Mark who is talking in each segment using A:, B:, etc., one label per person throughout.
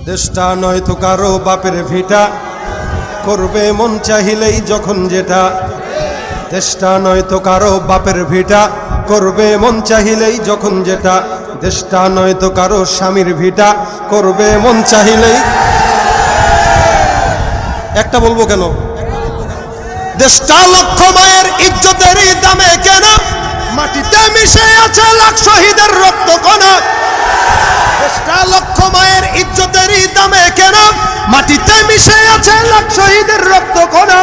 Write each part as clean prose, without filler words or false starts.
A: দেশটা নয়তো কারো বাপের ভিটা, করবে মন চাহিলেই যখন যেটা। দেশটা নয়তো কারো বাপের ভিটা, করবে মন চাহিলেই যখন যেটা। দেশটা নয়তো কারো স্বামীর ভিটা, করবে মন চাহিলেই। একটা বলবো কেন? দেশটা লক্ষ মায়ের ইজ্জতেরই দামে কেন, মাটিতে মিশে আছে লাখ শহীদের রক্ত কণা। দেশটা লক্ষ মায়ের ইজ্জতেরই দামে কেন, মাটিতে মিশে আছে লাখ শহীদের রক্ত কণা।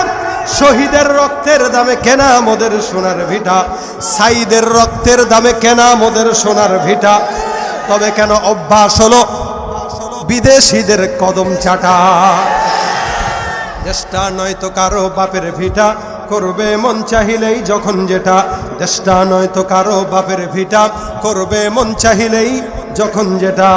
A: শহীদের রক্তের দামে কেনা মোদের সোনার ভিটা, সাইদের রক্তের দামে কেনা মোদের সোনার ভিটা। তবে কেন অভ্যাস হলো বিদেশিদের কদম চাটা। দেশটা নয়তো কারো বাপের ভিটা, করবে মন চাহিলেই যখন যেটা। দেশটা নয়তো কারো বাপের ভিটা, করবে মন চাহিলেই যখন যেটা।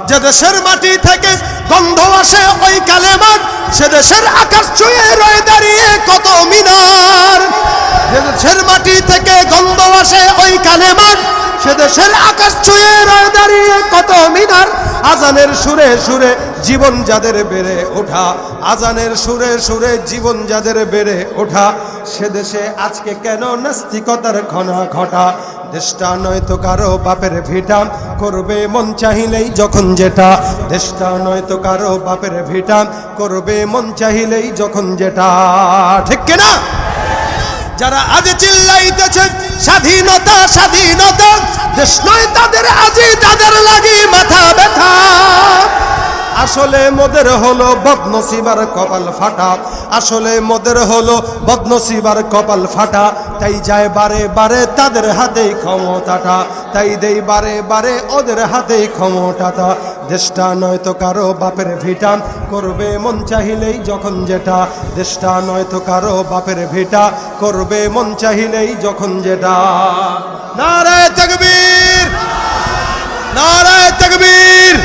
A: যে দেশের মাটি থেকে গন্ধ আসে ওই কালেমার, সে দেশের আকাশ ছুঁয়ে রয়ে দাঁড়িয়ে কত মিনার। যে দেশের মাটি থেকে গন্ধ আসে ওই কালেমার, সে দেশের আকাশ ছুঁয়ে রয়ে দাঁড়িয়ে কত মিনার। আজানের সুরে সুরে জীবন যাদের বেড়ে ওঠা, আজানের সুরে সুরে জীবন যাদের বেড়ে ওঠা, সে দেশে আজকে কেন নাস্তিকতার ঘনা ঘটা। দেশটা নয়তো কারো বাপের ভিটা, করবে মন চাহিলেই যখন যেটা। দেশটা নয়তো কারো বাপের ভিটা, করবে মন চাহিলেই যখন যেটা। ঠিক কিনা? যারা আজ চিল্লাইতেছে স্বাধীনতা স্বাধীনতা, দেশ নয় তাদের আজই তাদের লাগি মাথা ব্যথা। আসলে মোদের হলো বদনসিবার কপাল ফাটা, আসলে মোদের হলো বদনসিবার কপাল ফাটা। তাই যায় বারে বারে তাদের হাতেই ক্ষমতাটা, তাই দেই বারে বারে ওদের হাতেই ক্ষমতাটা। দেশটা নয়তো কারো বাপের ভিটা, করবে মন চাহিলেই যখন যেটা। দেশটা নয়তো কারো বাপের ভিটা, করবে মন চাহিলেই যখন যেটা। নারায়ে তাকবীর, নারায়ে তাকবীর।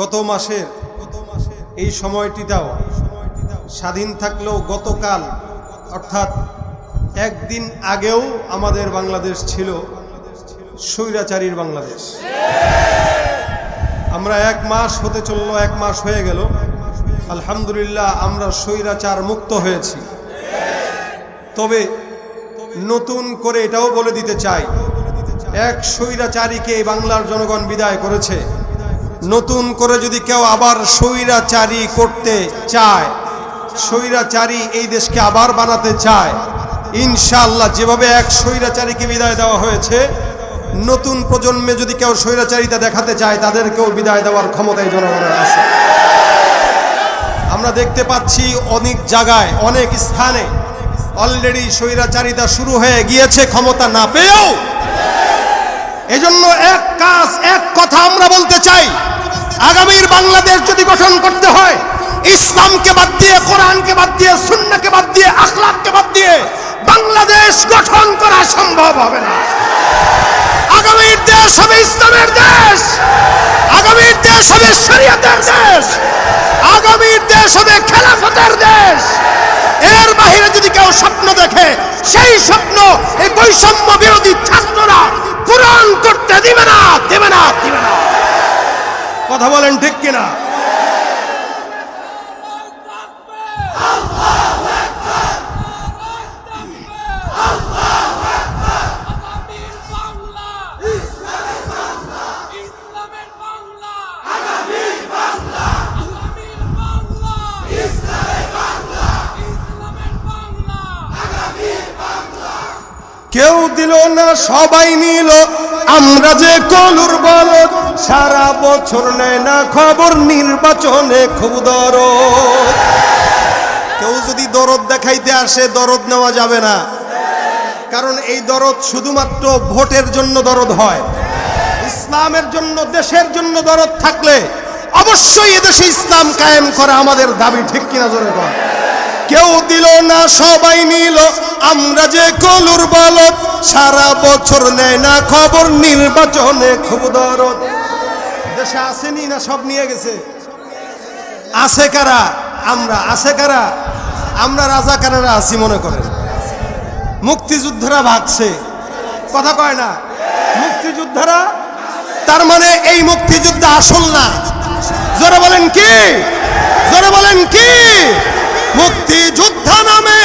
A: গত মাসের এই সময়টিটাও স্বাধীন থাকলেও গতকাল অর্থাৎ একদিন আগেও আমাদের বাংলাদেশ ছিল স্বৈরাচারীর বাংলাদেশ। আমরা এক মাস হতে চললো, এক মাস হয়ে গেল। আলহামদুলিল্লাহ আমরা স্বৈরাচার মুক্ত হয়েছি। তবে নতুন করে এটাও বলে দিতে চাই, এক স্বৈরাচারীকে এই বাংলার জনগণ বিদায় করেছে। নতুন করে যদি কেউ আবার স্বৈরাচারী করতে চায়, স্বৈরাচারী এই দেশকে আবার বানাতে চায়, ইনশাআল্লাহ যেভাবে এক স্বৈরাচারীকে বিদায় দেওয়া হয়েছে, নতুন প্রজন্মে যদি কেউ স্বৈরাচারিতা দেখাতে চায়, তাদেরকেও বিদায় দেওয়ার ক্ষমতা এই জনগণের আছে। আমরা দেখতে পাচ্ছি অনেক জায়গায় অনেক স্থানে অলরেডি স্বৈরাচারিতা শুরু হয়ে গিয়েছে ক্ষমতা না পেয়েও। এজন্য এক কাজ এক কথা আমরা বলতে চাই, আগামীর বাংলাদেশ যদি গঠন করতে হয়, ইসলামকে বাদ দিয়ে, কোরআনকে বাদ দিয়ে, সুন্নাহকে বাদ দিয়ে, আখলাককে বাদ দিয়ে বাংলাদেশ গঠন করা সম্ভব হবে না। আগামীর দেশ হবে ইসলামের দেশ, আগামীর দেশ হবে শরীয়তের দেশ, আগামীর দেশ হবে খেলাফতের দেশ। এর বাইরে যদি কেউ স্বপ্ন দেখে, সেই স্বপ্ন এই বৈষম্য বিরোধী ছাত্ররা পূরণ করতে দিবে না, দিবে না, দিবে না। কথা বলেন ঠিক কিনা? কেউ দিল না সবাই নিল, আমরা যে কলুর বলদ, সারা বছর নেয় না খবর, নির্বাচনে খুব দরদ। কেউ যদি দরদ দেখাইতে আসে, দরদ নেওয়া যাবে না, কারণ এই দরদ শুধুমাত্র ভোটের জন্য দরদ হয়। ইসলামের জন্য, দেশের জন্য দরদ থাকলে অবশ্যই এদেশে ইসলাম কায়েম করা আমাদের দাবি। ঠিক কিনা জোরে বল? কেউ দিল না সবাই নিল, আমরা যে কলুর বলদ, সারা বছর নেয় না খবর, নির্বাচনে খুব দরদ। দেশে আসেনি না সব নিয়ে গেছে? আছে কারা? আমরা। আছে কারা? আমরা রাজাকারেরা আছি মনে করেন। মুক্তিযোদ্ধারা ভাগছে, কথা কয় না। মুক্তিযোদ্ধারা তার মানে এই মুক্তিযুদ্ধ আসল না। জোরে বলেন কি? জোরে বলেন কি? মুক্তিযোদ্ধা নামে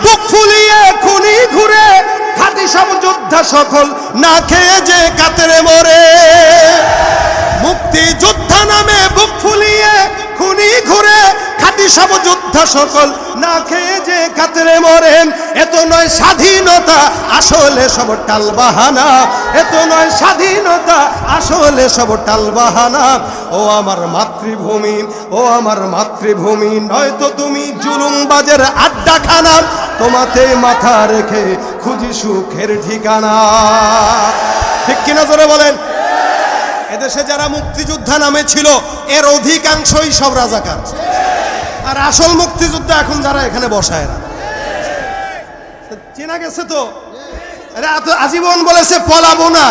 A: বুক ফুলিয়ে খুনি ঘুরে, খাঁটি সব যোদ্ধা সকল না খেয়ে যে কাতরে মরে। মুক্তিযোদ্ধা নামে বুক ফুলিয়ে খুনি ঘুরে, খাঁটি সব যোদ্ধা সকল না খেয়ে যে কাতরে মরে। এত নয় স্বাধীনতা, আসলে সব টালবাহানা। এত নয় স্বাধীনতা, আসলে সব টালবাহানা। ও আমার মাতৃভূমি, ও আমার মাতৃভূমি, নয়তো তুমি জুলুমবাজের আড্ডাখানা। তোমাতে মাথা রেখে খুঁজি সুখের ঠিকানা। ঠিক কিনা জোরে বলেন? এদেশে যারা মুক্তিযোদ্ধা নামে ছিল এর অধিকাংশই সব রাজাকার। আর আসল মুক্তিযোদ্ধা এখন যারা এখানে বসায় না, চেনা গেছে তো। এরা আজীবন বলেছে পলাবো না,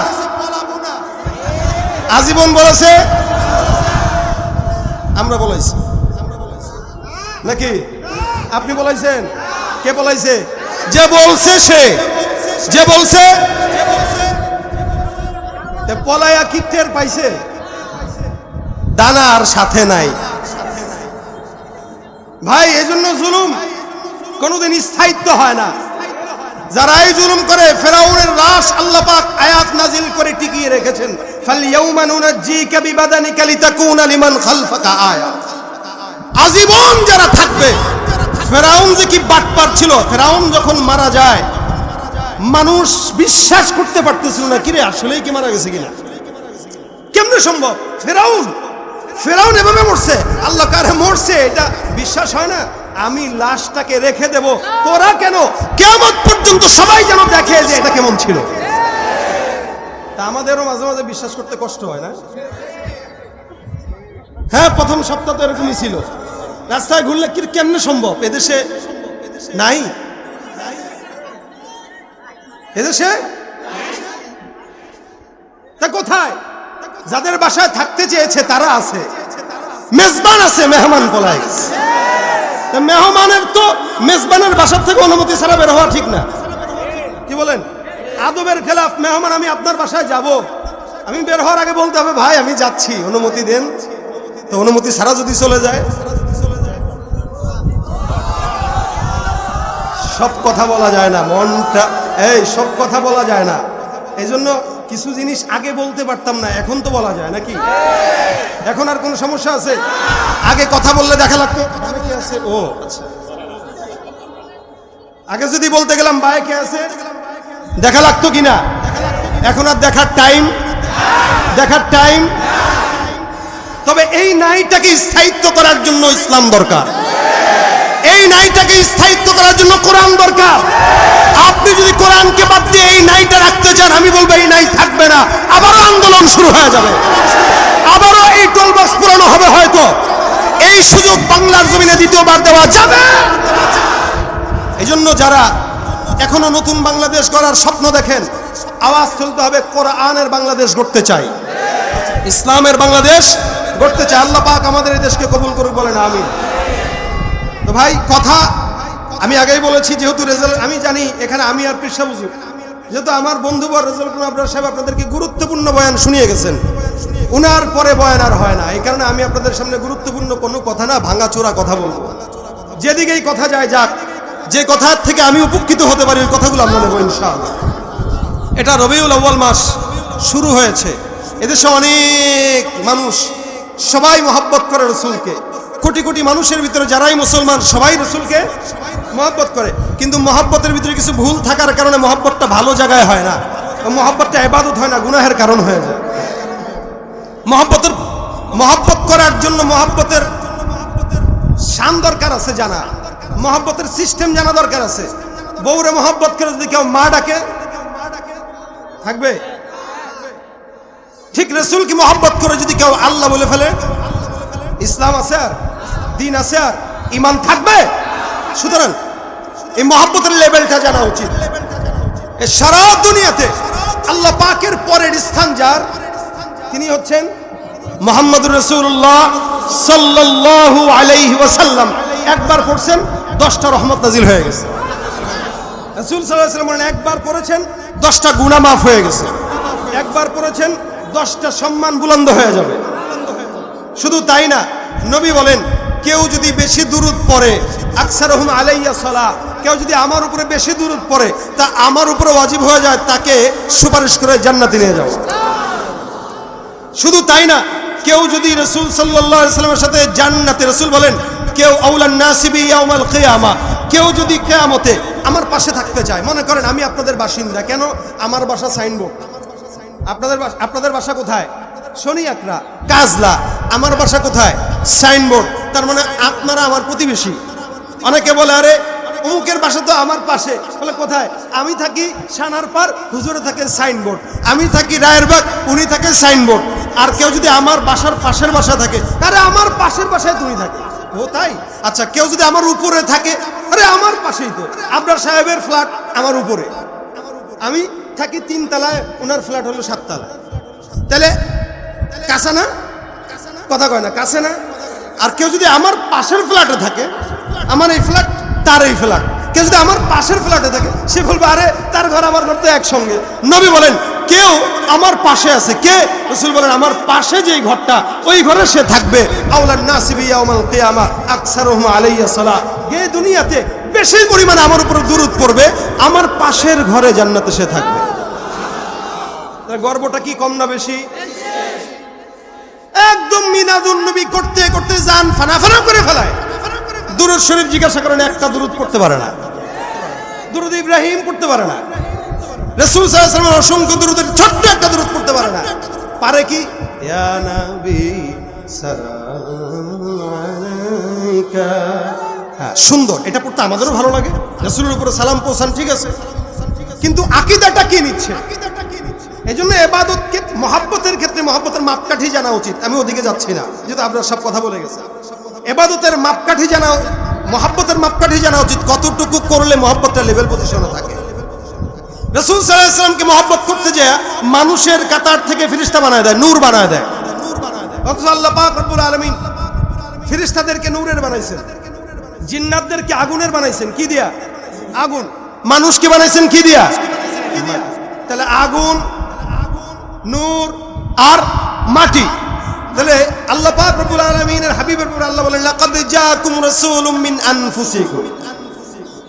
A: আজীবন বলেছে। আমরা বলেছি নাকি? আপনি বলাইছেন? কে বলাইছে? যে বলছে সে, যে বলছে। পলায়া কি টের পাইছে? দানার সাথে নাই ভাই। এজন্য জুলুম কোনোদিন স্থায়িত্ব হয় না। যারা এই জুলুম করে, ফেরাউনের লাশ আল্লাহ পাক আয়াত নাজিল করে টিকিয়ে রেখেছেন, ফালইয়াউমা নুনাজ্জিকা বিবাদানিকা লিতাকুনা লিমান খালফাকা আয়া। আজীবন যারা থাকবে। ফেরাউন যে কি বাটপার ছিল! ফেরাউন যখন মারা যায়, মানুষ বিশ্বাস করতে পারতেছিল না, কিরে আসলেই কি মারা গেছে কিনা, কেমনে সম্ভব? ফেরাউন এভাবে মরছে, আল্লাহ কারে মরছে এটা বিশ্বাস হয় না। আমি লাশটাকে রেখে দেব, তোরা কেন কিয়ামত পর্যন্ত সবাই যেন দেখে যে এটা কেমন ছিল। তা আমাদেরও মাঝে মাঝে বিশ্বাস করতে কষ্ট হয় না? হ্যাঁ, প্রথম সপ্তাহ তো এরকমই ছিল। রাস্তায় ঘুরলে কি কেমনে সম্ভব? এদেশে নাই, এদেশে তা কোথায়? যাদের বাসায় থাকতে চেয়েছে তারা আছে, মেজবান আছে, মেহমান পলাই। মেহমানের তো মেজবানের বাসার থেকে অনুমতি ছাড়া বের হওয়া ঠিক না। কি বলেন? আদবের খেলাফ। মেহমান আমি আপনার বাসায় যাব, আমি বের হওয়ার আগে বলতে হবে ভাই আমি যাচ্ছি, অনুমতি দেন। তো অনুমতি ছাড়া যদি চলে যায়, সব কথা বলা যায় না, মনটা সব কথা বলা যায় না। এই জন্য কিছু জিনিস আগে বলতে পারতাম না, এখন তো বলা যায় নাকি? এখন আর কোনো সমস্যা আছে? আগে কথা বললে দেখা লাগতো কি আছে, ও আচ্ছা। আগে যদি বলতে গেলাম ভাই কে আছে, দেখা লাগতো কিনা? এখন আর দেখার টাইম। তবে এই নাইটাকে স্থায়িত্ব করার জন্য ইসলাম দরকার। এই নাইটাকে স্থায়িত্ব করার জন্য কোরআন দরকার। আপনি যদি কোরআনকে বাদ দিয়ে এই নাইটা রাখতে চান, আমি বলবো এই নাই থাকবে না, আবারও আন্দোলন শুরু হয়ে যাবে, আবারও এই টোলবক্স পুরানো হবে। হয়তো এই সুযোগ বাংলার জমিনে দ্বিতীয়বার দেওয়া যাবে। এই জন্য যারা এখনো নতুন বাংলাদেশ গড়ার স্বপ্ন দেখেন, আওয়াজ তুলতে হবে, কোরআনের বাংলাদেশ গড়তে চাই, ইসলামের বাংলাদেশ গড়তে চাই। আল্লাহ পাক আমাদের এই দেশকে কবুল করুক, বলেন আমিন। তো ভাই কথা আমি আগেই বলেছি, যেহেতু রেজাল্ট আমি জানি এখানে আমি আর পীর সাহেব হুজুর, যেহেতু আমার বন্ধু রেজাল্ট আবরার সাহেব আপনাদেরকে গুরুত্বপূর্ণ বয়ান শুনিয়ে গেছেন, উনার পরে বয়ান আর হয় না। এই কারণে আমি আপনাদের সামনে গুরুত্বপূর্ণ কোনো কথা না, ভাঙাচোরা কথা বলবো। যেদিকেই কথা যায় যাক, যে কথার থেকে আমি উপকৃত হতে পারি ওই কথাগুলো আমরা নেব ইনশাআল্লাহ। এটা রবিউল আউয়াল মাস শুরু হয়েছে, এদেশে অনেক মানুষ সবাই মহব্বত করে রসুলকে। কোটি কোটি মানুষের ভিতরে যারাই মুসলমান সবাই রসুলকে মহব্বত করে, কিন্তু মহব্বতের ভিতরে কিছু ভুল থাকার কারণে মহব্বতটা ভালো জায়গায় হয় না, মহব্বতটা ইবাদত হয় না, গুনাহের কারণ হয়ে যায়। মহব্বত করার জন্য মহব্বতের শান দরকার আছে জানা, মহব্বতের সিস্টেম জানা দরকার আছে। বউরে মহব্বত করে যদি কেউ মা ডাকে থাকবে? ঠিক রসুলকে মহব্বত করে যদি কেউ আল্লাহ বলে ফেলে, ইসলাম আছে আর দিন আছে আর ইমান থাকবে? সুতরাং এই মহব্বতের লেভেলটা জানা উচিত। সারা দুনিয়াতে আল্লাহ পাকের পরের স্থান যার, তিনি হচ্ছেন মুহাম্মদুর রাসূলুল্লাহ সাল্লাল্লাহু আলাইহি ওয়াসাল্লাম। একবার পড়ছেন 10টা রহমত নাজিল হয়ে গেছে। রাসূল সাল্লাল্লাহু আলাইহি ওয়াসাল্লাম একবার পড়েছেন 10টা গুনাহ মাফ হয়ে গেছে। একবার পড়েছেন 10টা সম্মান বুলন্দ হয়ে যাবে। শুধু তাই না, নবী বলেন কেউ যদি বেশি দুরূদ পড়ে, আকসারুহুম আলাইয়া সালাহ, কেউ যদি আমার উপরে বেশি দুরূদ পড়ে তা আমার উপরে ওয়াজিব হয়ে যায় তাকে সুপারিশ করে জান্নাতে নিয়ে যাও। শুধু তাই না, কেউ যদি রাসূল সাল্লাল্লাহু আলাইহি ওয়াসাল্লামের সাথে জান্নাতে, রাসূল বলেন কেউ আউলান নাসিবি ইয়াউমাল কিয়ামা, কেউ যদি কিয়ামতে আমার পাশে থাকতে চায়, মনে করেন আমি আপনাদের বাসিন্দা, কেন আমার বাসা সাইনবোর্ড, আপনাদের বাসা কোথায়? শনিয়াকড়া, কাজলা, আমার বাসা কোথায়? সাইনবোর্ড, তার মানে আপনারা আমার প্রতিবেশী। অনেকে বলে আরে অমুকের বাসা তো আমার পাশে, বলে কোথায়? আমি থাকি সানারপাড়, হুজুরে থাকে সাইনবোর্ড, আমি থাকি রায়েরবাগ, উনি থাকে সাইনবোর্ড। আর কেউ যদি আমার বাসার পাশের বাসা থাকে, আরে আমার পাশের বাসায় তুমি থাকে, ও তাই? আচ্ছা, কেউ যদি আমার উপরে থাকে, আরে আমার পাশেই তো আবরার সাহেবের ফ্ল্যাট আমার উপরে, আমি থাকি 3 তলায়, ওনার ফ্ল্যাট হলো 7 তলায়, তাহলে কাছে না? কথা কয় না, কাছে না? আর কেউ যদি আমার পাশের ফ্ল্যাটে থাকে, আমার এই ফ্ল্যাট তার এই ফ্ল্যাট, কেউ যদি আমার পাশের ফ্ল্যাটে থাকে সে বলবে আরে তার ঘর আমার ঘর তো একসঙ্গে। নবী বলেন কেউ আমার পাশে আছে, কে? রাসূল বলেন আমার পাশে যেই ঘরটা, ওই ঘরে সে থাকবে। আউলান নাসিবি ইয়াউমাল কিয়ামা আকসারুহুম আলাইয়া সালাহ, যে দুনিয়াতে বেশি পরিমাণে আমার উপর দুরূদ পড়বে, আমার পাশের ঘরে জান্নাতে সে থাকবে। গর্বটা কি কম না বেশি? একদম মিলাদুন নবী করতে করতে জান ফানা ফানা করে ফেলায়। দুরূদ শরীফ জিজ্ঞাসা করেন, একটা দুরূদ পড়তে পারে না, দুরূদ ইব্রাহিম পড়তে পারে না, রাসূল সাল্লাল্লাহু আলাইহি ওয়াসাল্লামের অসংখ্য দুরূদের ছোট্ট একটা দুরূদ পড়তে পারে না। পারে কি? ইয়া নবী সালাম আলাইকা, হ্যাঁ সুন্দর, এটা পড়তে আমাদেরও ভালো লাগে, রাসূলের উপরে সালাম পৌঁছান, ঠিক আছে, কিন্তু আকীদাটা কি নিচ্ছে? এই জন্য ইবাদতকে মহব্বতের ক্ষেত্রে মহব্বতের মাপকাঠি জানা উচিত। আমি ওদিকে যাচ্ছি না, যেহেতু আপনারা সব কথা বলে গেছে। ইবাদতের মাপকাঠি জানা, মহব্বতের মাপকাঠি জানা উচিত, কতটুকু করলে মহব্বতটা লেভেল পজিশনে থাকে। রাসূল সাল্লাল্লাহু আলাইহি ওয়াসাল্লামকে মহব্বত করতে যায় মানুষের কাতার থেকে ফেরেশতা বানায় দেয়, নূর বানায় দেয়। অথচ আল্লাহ পাক রব্বুল আলামিন ফেরেশতাদেরকে নূরের বানাইছেন, জিন্নাতদেরকে আগুনের বানাইছেন, কি দিয়া? আগুন। মানুষকে বানাইছেন কি দিয়া? তাহলে আগুন, নূর আর মাটি। তাহলে আল্লাহ পাক রব্বুল আলামিনের হাবিবের উপর আল্লাহ বলেন লাকাদ জাআকুম রাসূলুম মিন আনফুসিকুম,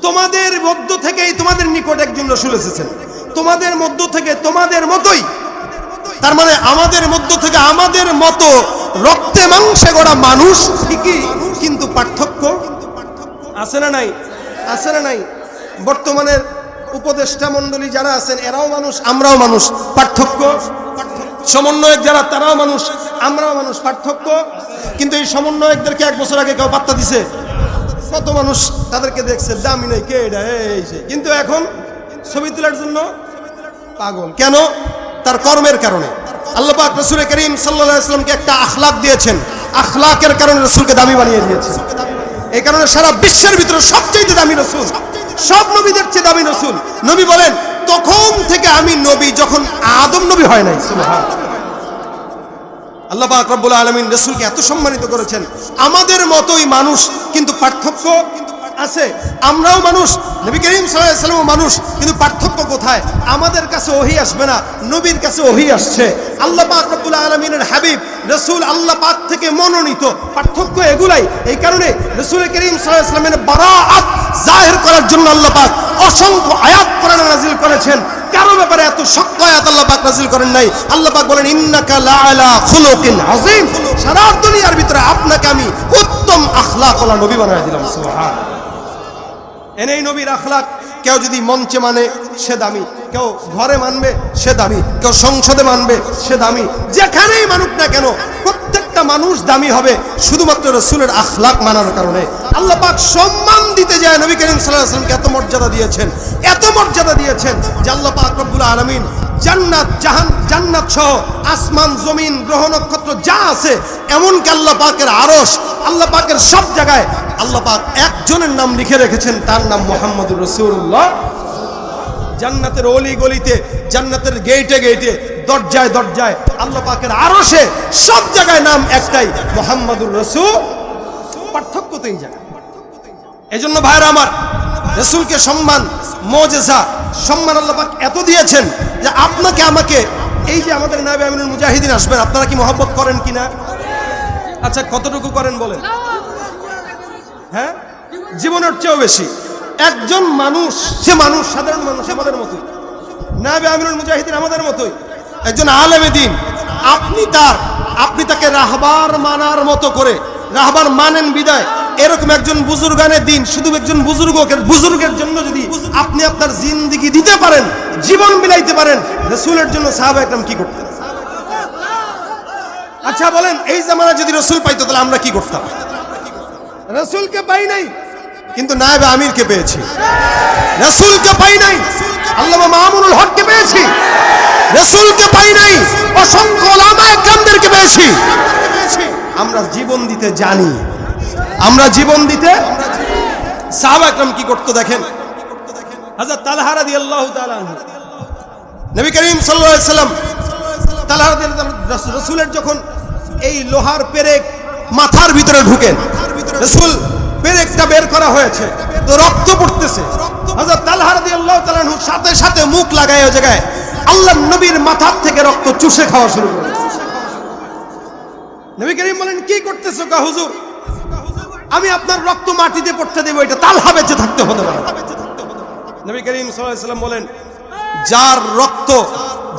A: তোমাদের মধ্য থেকেই তোমাদের নিকট একজন রাসূল এসেছেন, তোমাদের মধ্য থেকে, তোমাদের মতোই। তার মানে আমাদের মধ্য থেকে আমাদের মতো রক্তে মাংসে গড়া মানুষ ঠিকই, কিন্তু পার্থক্য আছে না নাই? আছে না নাই? বর্তমানের উপদেষ্টা মণ্ডলী যারা আছেন এরাও মানুষ, আমরাও মানুষ, পার্থক্য। সমন্বয়ক যারা তারাও মানুষ, আমরাও মানুষ, পার্থক্য। কিন্তু এই সমন্বয়কদেরকে 1 বছর আগে কেউ পাত্তা দিছে? কত মানুষ তাদেরকে দেখছে, দামি নাই, কে এটা, এই সে। কিন্তু এখন ছবি তোলার জন্য পাগল, কেন? তার কর্মের কারণে। আল্লাহ পাক রাসূল করিম সাল্লাল্লাহু আলাইহি ওয়াসাল্লামকে একটা আখলাক দিয়েছেন, আখলাকের কারণে রাসূলকে দামি বানিয়ে দিয়েছেন। এই কারণে সারা বিশ্বের ভিতরে সবচেয়ে দামি রাসূল, সব নবীদের চেয়ে দামি রাসূল। নবী বলেন তখন থেকে আমি নবী যখন আদম নবী হয় নাই। সুবহানাল্লাহ। আল্লাহ পাক রব্বুল আলামিন রাসূলকে এত সম্মানিত করেছেন। আমাদের মতোই মানুষ, কিন্তু পার্থক্য আছে। আমরাও মানুষ, নবী করিম সাল্লাল্লাহু আলাইহি ওয়াসাল্লাম মানুষ, কিন্তু পার্থক্য কোথায়? আমাদের কাছে ওহী আসবে না, নবীর কাছে ওহী আসছে। আল্লাহ পাক রব্বুল আলামিনের হাবিব রাসূল আল্লাহ পাক থেকে মনোনীত, পার্থক্য এগুলাই। এই কারণে রাসূল করিম সাল্লাল্লাহু আলাইহি ওয়াসাল্লামের বারাআত জাহির করার জন্য আল্লাহ পাক অসংখ্য আয়াত কোরআনে নাযিল করেছেন। কারো ব্যাপারে এত শক্ত আয়াত আল্লাহ পাক নাযিল করেন নাই। আল্লাহ পাক বলেন ইন্নাকা লাআলা খুলুকিন আযীম, সারা দুনিয়ার ভিতরে আপনাকে আমি উত্তম আখলাকওয়ালা নবী বানায় দিলাম। সুবহানাল্লাহ। এনেই নবীর আখলাক। কেউ যদি মঞ্চে মানে সে দামি, কেউ ঘরে মানবে সে দামি, কেউ সংসদে মানবে সে দামি, যেখানেই মানুক না কেন প্রত্যেকটা মানুষ দামি হবে শুধুমাত্র রাসূলের আখলাক মানার কারণে। আল্লাহ পাক সম্মান দিতে যায় নবী করিম সাল্লাল্লাহু আলাইহি ওয়াসাল্লামকে এত মর্যাদা দিয়েছেন, এত মর্যাদা দিয়েছেন যে আল্লাহ পাক রব্বুল আলামিন জান্নাত, জান্নাত সহ আসমান, জমিন, গ্রহ নক্ষত্র যা আছে, এমনকি আল্লাহ পাকের আরশ, আল্লাহ পাকের সব জায়গায় আল্লাহ পাক একজনের নাম লিখে রেখেছেন, তার নাম মুহাম্মদুর রাসূলুল্লাহ। জান্নাতের অলি গলিতে, জান্নাতের গেটে গেটে, দরজায় দরজায়, আল্লাহ পাকের আরশে, সব জায়গায় নাম একটাই, মুহাম্মদুর রাসূল। পার্থক্য তো এই জায়গায়। এজন্য ভাইরা আমার, রাসূলকে সম্মান, মুজিজা, সম্মান আল্লাহ পাক এত দিয়েছেন যে আপনাকে আমাকে এই যে আমাদের নায়েবে আমিরুল মুজাহিদিন আসবেন, আপনারা কি মহব্বত করেন কিনা? আচ্ছা, কতটুকু করেন বলেন? হ্যাঁ, জীবনের চেয়েও বেশি। একজন মানুষ, সে মানুষ, সাধারণ মানুষ, আমাদের মতোই। নায়েবে আমিরুল মুজাহিদিন আমাদের মতোই, একজন আলেমে দ্বীন। আপনি তাকে রাহবার মানার মতো করে, রাহবার মানেন বিদায় এরকম একজন বুজুর্গানে দিন, শুধু একজন বুজুর্গের জন্য যদি আপনি আপনার জিন্দেগি দিতে পারেন, জীবন বিলাইতে পারেন, রাসূলের জন্য সাহাবা একরাম কি করতেন? আচ্ছা বলেন, এই জামানা যদি রাসূল পাইতো তাহলে আমরা কি করতাম? রাসূলকে পাই নাই, কিন্তু নায়েবে আমিরকে পেয়েছি। রাসূলকে পাই নাই, আল্লামা মামুনুল হককে পেয়েছি। রাসূলকে পাই নাই, অসংখ্য উলামায়ে কেরামদেরকে পেয়েছি। আমরা জীবন দিতে জানি, আমরা জীবন দিতে। সাহাবা একরাম কি করতে দেখেন। হযরত তালহা রাদিয়াল্লাহু তাআলা আনহু, নবী করিম সাল্লাল্লাহু আলাইহি সাল্লাম, তালহা রাসূলের যখন এই লোহার পেরেক মাথার ভিতরে ঢুকেন, রাসূল পেরেকটা বের করা হয়েছে তো রক্ত পড়তেছে, হযরত তালহা রাদিয়াল্লাহু তাআলা আনহু সাথে সাথে মুখ লাগায় ওই জায়গায় আল্লাহর নবীর মাথার থেকে রক্ত চুষে খাওয়া শুরু করে। নবী করিম বলেন, কি করতেছো? কা হুজুর, আমি আপনার রক্ত মাটিতে পড়তে দেব, এটা তালহা বেঁচে থাকতে হতে পারে। নবী করিম সাল্লাল্লাহু আলাইহি ওয়াসাল্লাম বলেন, যার রক্ত,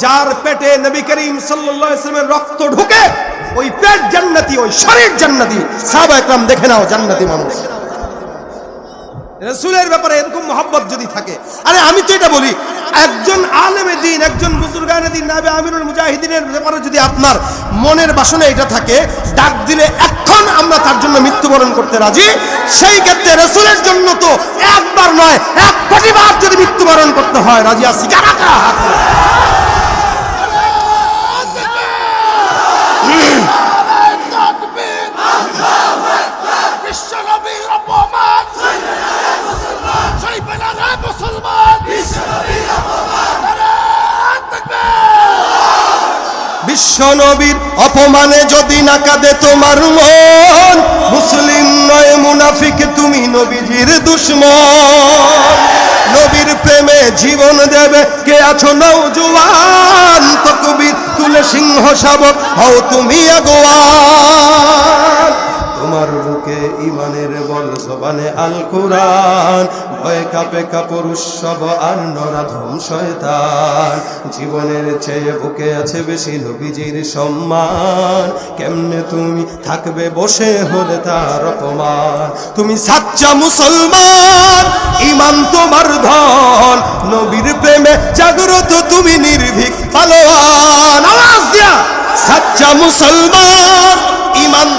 A: যার পেটে নবী করিম সাল্লাল্লাহু আলাইহি ওয়াসাল্লামের রক্ত ঢুকে, ওই পেট জান্নাতি, ওই শরীর জান্নাতি। সাহাবা একরাম দেখে নাও, জান্নাতি মানুষ। রাসূলের ব্যাপারে এরকম মহব্বত যদি থাকে, আরে আমি তো এটা বলি, একজন আলেমে দ্বীন, একজন বুজুর্গানে দ্বীন, নায়েবে আমিরুল মুজাহিদিনের ব্যাপারে যদি আপনার মনের বাসনা এটা থাকে, ডাক দিলে এখন আমরা তার জন্য মৃত্যুবরণ করতে রাজি। সেই ক্ষেত্রে রাসূলের জন্য তো একবার নয়, 1 কোটি বার যদি মৃত্যুবরণ করতে হয়, রাজি আছি কারা কারা? বিশ্ব নবীর অপমানে যদি না কাঁদে তোমার মন, মুসলিম নয় মুনাফিক, তুমি নবীজির দুশমন। নবীর প্রেমে জীবন দেবে কে আছো নওজোয়ান, তাকবীর তুলে সিংহ শাবক হও তুমি আগুয়ান। তোমার বুকে ঈমানের বল, জবানে আল কোরআন, ভয়ে কাঁপে কাপুরুষ উৎসব আর নরাধম শয়তান। জীবনের চেয়ে বুকে আছে বেশি নবীজির সম্মান, কেমনে তুমি থাকবে বসে হলে তার অপমান। তুমি সাচ্চা মুসলমান, ঈমান তোমার ধন, নবীর প্রেমে জাগ্রত তুমি নির্ভীক পালোয়ান। আওয়াজ দিয়া, সাচ্চা মুসলমান, ঈমান,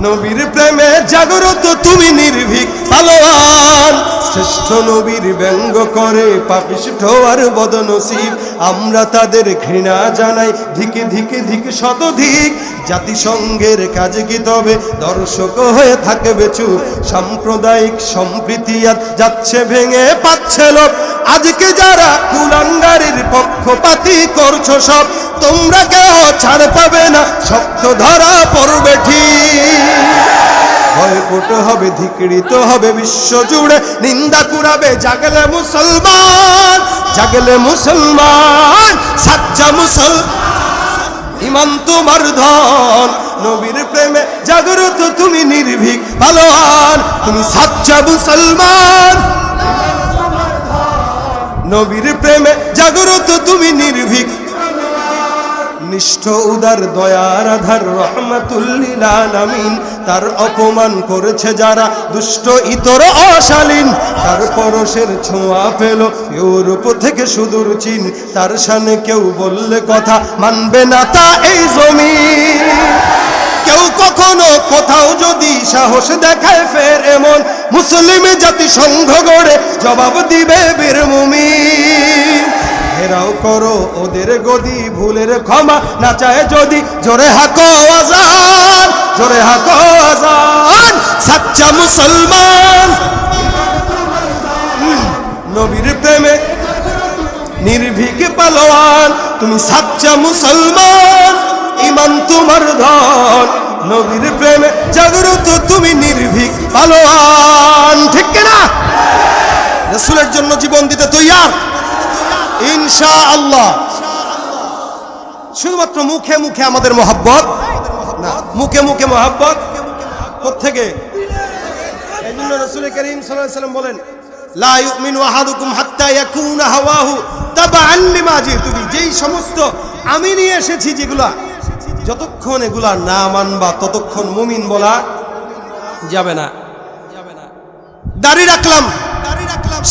A: নবীর প্রেমে জাগ্রত তুমি নির্ভীক পালোয়ান। শ্রেষ্ঠ নবীর ব্যঙ্গ করে পাপিষ্ঠ আর বদনসিব, আমরা তাদের ঘৃণা জানাই ধিকে ধিকে ধিকে শতধিক। জাতিসংঘের কাজে কি তবে দর্শক হয়ে থাকবে চুপ? সাম্প্রদায়িক সম্প্রীতি আর যাচ্ছে ভেঙে পাচ্ছে লোক। আজকে যারা কুলাঙ্গারের পক্ষপাতী করছো সব, তোমরা কেউ ছাড় পাবে না, শক্ত ধরা পড়বে ঠিক। ভয়পট হবে, ধিকৃত হবে বিশ্ব জুড়ে, নিন্দা কুড়াবে জাগলে মুসলমান, জাগলে মুসলমান। সাচ্চা মুসলমান, ঈমান তোমার ধন, নবীর প্রেমে জাগ্রত তুমি নির্ভীক পালোয়ান। তুমি সাচ্চা মুসলমান, নবীর প্রেমে জাগ্রত তুমি নির্ভীক, নিষ্ঠ উদার দয়ার আধার রহমাতুল লিল আলামিন। তার অপমান করেছে যারা দুষ্ট ইতর অশালীন, তার পরশের ছোঁয়া পেল ইউরোপ থেকে সুদূর চীন। তার শানে কেউ বললে কথা মানবে না তা এই জমিন। কেউ কখনো কোথাও যদি সাহস দেখায় ফের এমন, মুসলিম জাতিসংঘ গড়ে জবাব দিবে বীর মুমিন। ঘেরাও করো ওদের গদি, ভুলের ক্ষমা না চায় যদি, জোরে হাকো আজান, জোরে হাকো আজান। সাচ্চা মুসলমান, নবীর প্রেমে নির্ভীক পালোয়ান। তুমি সাচ্চা মুসলমান, ঈমান তোমার ধন, নবীর প্রেমে জাগ্রত তুমি নির্ভীক পালোয়ান। ঠিক কিনা? রাসূলের জন্য জীবন দিতে তৈয়ার ইনশাআল্লাহ। শুধুমাত্র মুখে মুখে আমাদের মহব্বত না, মুখে মুখে মহব্বত কোত্থেকে? এই জন্য রাসূল করিম সাল্লাল্লাহু আলাইহি ওয়াসাল্লাম বলেন, লা ইউমিনু আহাদুকুম হাত্তা ইয়াকুনা হাওয়াহু তাবাআন লিমা জিতু বি। যেই সমস্ত আমি নিয়ে এসেছি যেগুলা, যতক্ষণ এগুলা না মানবা ততক্ষণ মুমিন বলা যাবে না। দাড়ি রাখলাম,